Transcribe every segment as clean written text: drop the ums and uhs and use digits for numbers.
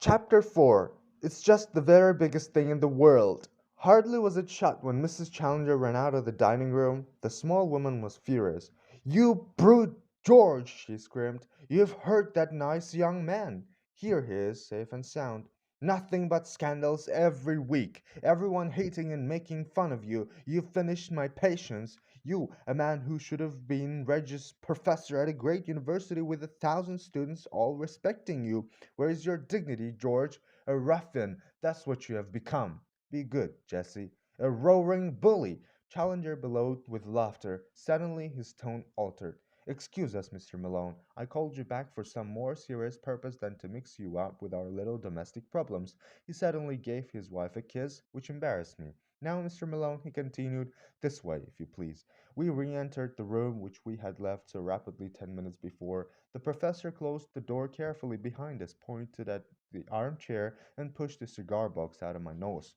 Chapter 4. It's just the very biggest thing in the world. Hardly was it shut when Mrs. Challenger ran out of the dining room. The small woman was furious. "You brute, George!" she screamed. "You've hurt that nice young man. Here he is, safe and sound. Nothing but scandals every week. Everyone hating and making fun of you. You've finished my patience. You, a man who should have been Regius Professor at a great university with 1,000 students all respecting you. Where is your dignity, George? A ruffian, that's what you have become. Be good, Jesse. A roaring bully." Challenger bellowed with laughter. Suddenly his tone altered. "Excuse us, Mr. Malone. I called you back for some more serious purpose than to mix you up with our little domestic problems." He suddenly gave his wife a kiss, which embarrassed me. "Now, Mr. Malone," he continued, "this way, if you please." We re entered the room which we had left so rapidly 10 minutes before. The professor closed the door carefully behind us, pointed at the armchair, and pushed the cigar box out of my nose.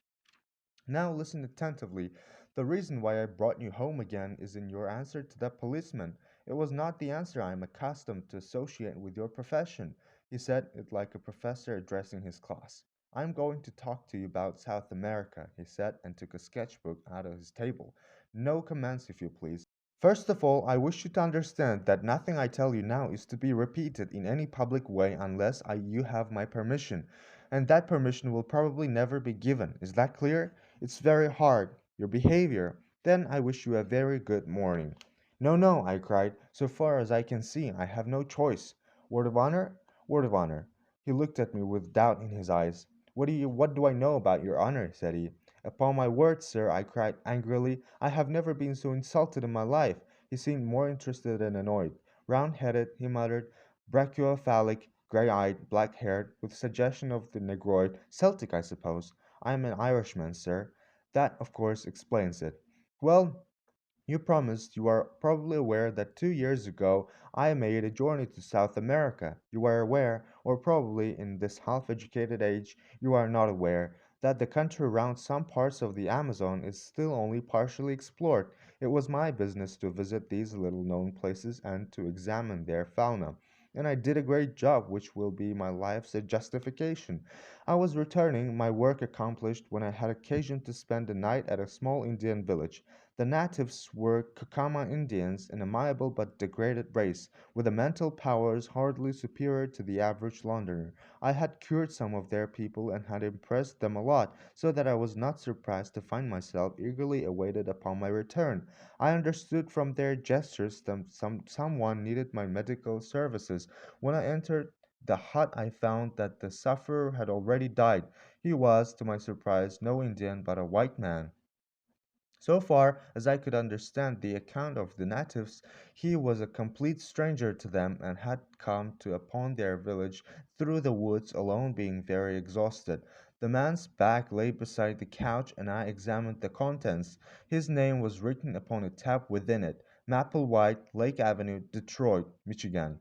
"Now listen attentively. The reason why I brought you home again is in your answer to that policeman. It was not the answer I am accustomed to associate with your profession." He said it like a professor addressing his class. "I am going to talk to you about South America," he said, and took a sketchbook out of his table. "No comments, if you please. First of all, I wish you to understand that nothing I tell you now is to be repeated in any public way unless you have my permission, and that permission will probably never be given. Is that clear? It's very hard. Your behavior. Then I wish you a very good morning." "No, no," I cried. "So far as I can see, I have no choice." "Word of honor?" "Word of honor." He looked at me with doubt in his eyes. What do I know about your honor?" said he. "Upon my word, sir," I cried angrily, "I have never been so insulted in my life." He seemed more interested than annoyed. "Round headed," he muttered, "brachiocephalic, gray eyed, black haired, with suggestion of the negroid, Celtic, I suppose. I am an Irishman, sir. That, of course, explains it. Well, you are probably aware that 2 years ago I made a journey to South America. You are aware, or probably in this half educated age you are not aware, that the country around some parts of the Amazon is still only partially explored. It was my business to visit these little known places and to examine their fauna. And I did a great job, which will be my life's justification. I was returning, my work accomplished, when I had occasion to spend a night at a small Indian village. The natives were Kakama Indians, an amiable but degraded race, with mental powers hardly superior to the average Londoner. I had cured some of their people and had impressed them a lot, so that I was not surprised to find myself eagerly awaited upon my return. I understood from their gestures that someone needed my medical services. When I entered the hut I found that the sufferer had already died. He was, to my surprise, no Indian but a white man. So far as I could understand the account of the natives, he was a complete stranger to them and had come to upon their village through the woods alone, being very exhausted. The man's back lay beside the couch and I examined the contents. His name was written upon a tab within it: Mapplewhite, Lake Avenue, Detroit, Michigan.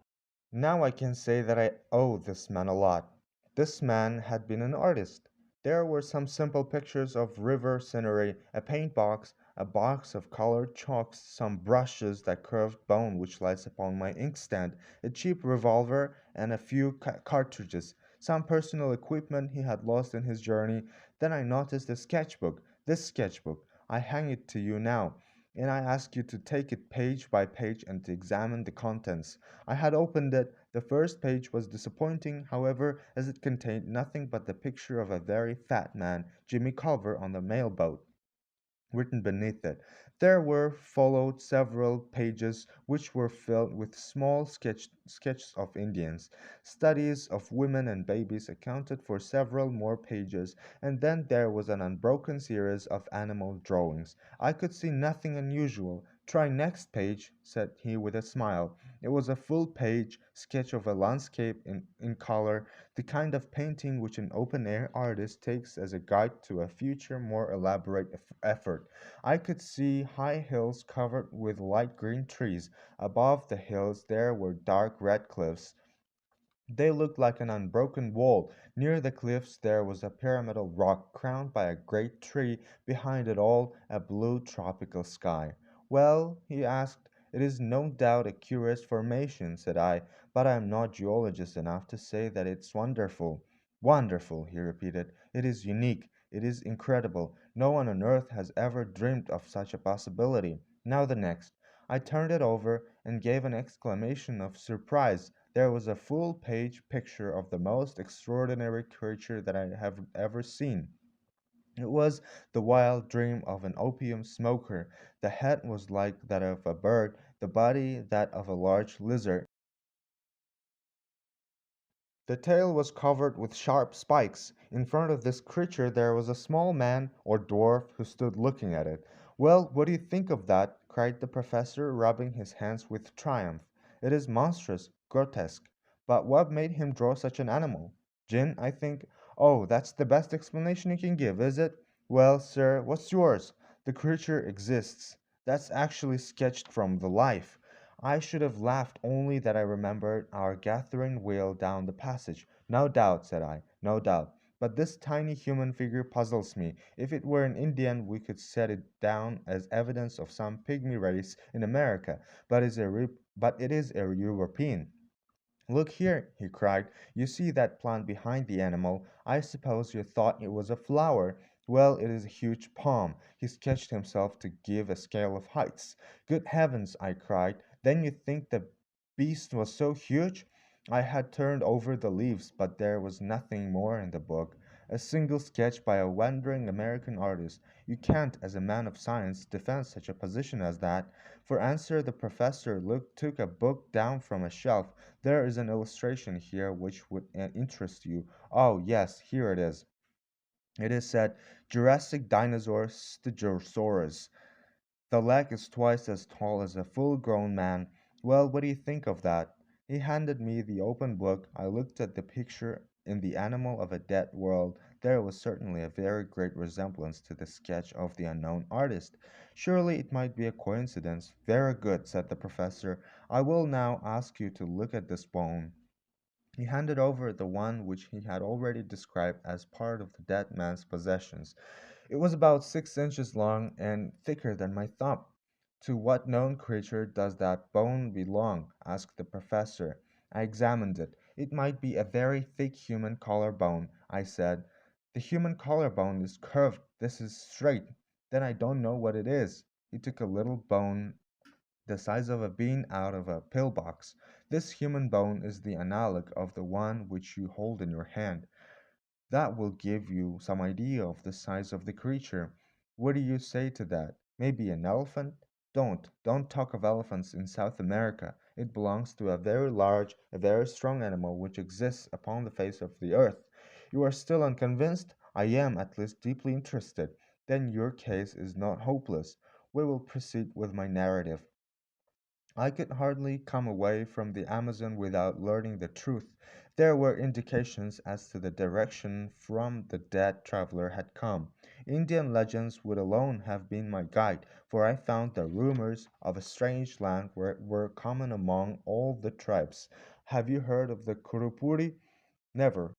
Now I can say that I owe this man a lot. This man had been an artist. There were some simple pictures of river scenery, a paint box, a box of colored chalks, some brushes, that curved bone which lies upon my inkstand, a cheap revolver, and a few cartridges. Some personal equipment he had lost in his journey. Then I noticed a sketchbook. This sketchbook. I hang it to you now, and I ask you to take it page by page and to examine the contents. I had opened it. The first page was disappointing, however, as it contained nothing but the picture of a very fat man, Jimmy Culver, on the mail boat written beneath it. There were followed several pages which were filled with small sketches of Indians. Studies of women and babies accounted for several more pages, and then there was an unbroken series of animal drawings. I could see nothing unusual. "Try next page," said he with a smile. It was a full page sketch of a landscape in color, the kind of painting which an open air artist takes as a guide to a future more elaborate effort. I could see high hills covered with light green trees. Above the hills there were dark red cliffs. They looked like an unbroken wall. Near the cliffs there was a pyramidal rock crowned by a great tree, behind it all a blue tropical sky. "Well?" he asked. "It is no doubt a curious formation," said I, "but I am not geologist enough to say that it's wonderful." Wonderful, he repeated. It is unique. It is incredible. No one on earth has ever dreamed of such a possibility. Now the next. I turned it over and gave an exclamation of surprise. There was a full page picture of the most extraordinary creature that I have ever seen. It was the wild dream of an opium smoker. The head was like that of a bird, the body that of a large lizard. The tail was covered with sharp spikes. In front of this creature there was a small man or dwarf who stood looking at it. Well, what do you think of that? Cried the professor, rubbing his hands with triumph. It is monstrous, grotesque. But what made him draw such an animal? Gin, I think. Oh, that's the best explanation you can give, is it? Well, sir, what's yours? The creature exists. That's actually sketched from the life. I should have laughed only that I remembered our gathering wheel down the passage. No doubt, said I, no doubt. But this tiny human figure puzzles me. If it were an Indian, we could set it down as evidence of some pygmy race in America, but it is a European. Look here, he cried. You see that plant behind the animal? I suppose you thought it was a flower. Well, it is a huge palm. He sketched himself to give a scale of heights. Good heavens, I cried. Then you think the beast was so huge? I had turned over the leaves, but there was nothing more in the book. A single sketch by a wandering American artist. You can't, as a man of science, defend such a position as that. For answer, the professor took a book down from a shelf. There is an illustration here which would interest you. Oh, yes, here it is. It is said Jurassic dinosaur Stegosaurus. The leg is twice as tall as a full grown man. Well, what do you think of that? He handed me the open book. I looked at the picture in the animal of a dead world. There was certainly a very great resemblance to the sketch of the unknown artist. Surely it might be a coincidence. Very good, said the professor. I will now ask you to look at this bone. He handed over the one which he had already described as part of the dead man's possessions. It was about 6 inches long and thicker than my thumb. To what known creature does that bone belong? Asked the professor. I examined it. It might be a very thick human collarbone, I said. The human collarbone is curved. This is straight. Then I don't know what it is. He took a little bone the size of a bean out of a pillbox. This human bone is the analog of the one which you hold in your hand. That will give you some idea of the size of the creature. What do you say to that? Maybe an elephant? Don't talk of elephants in South America. It belongs to a very large, a very strong animal which exists upon the face of the earth. You are still unconvinced? I am at least deeply interested. Then your case is not hopeless. We will proceed with my narrative. I could hardly come away from the Amazon without learning the truth. There were indications as to the direction from the dead traveler had come. Indian legends would alone have been my guide, for I found the rumors of a strange land were common among all the tribes. Have you heard of the Kurupuri? Never.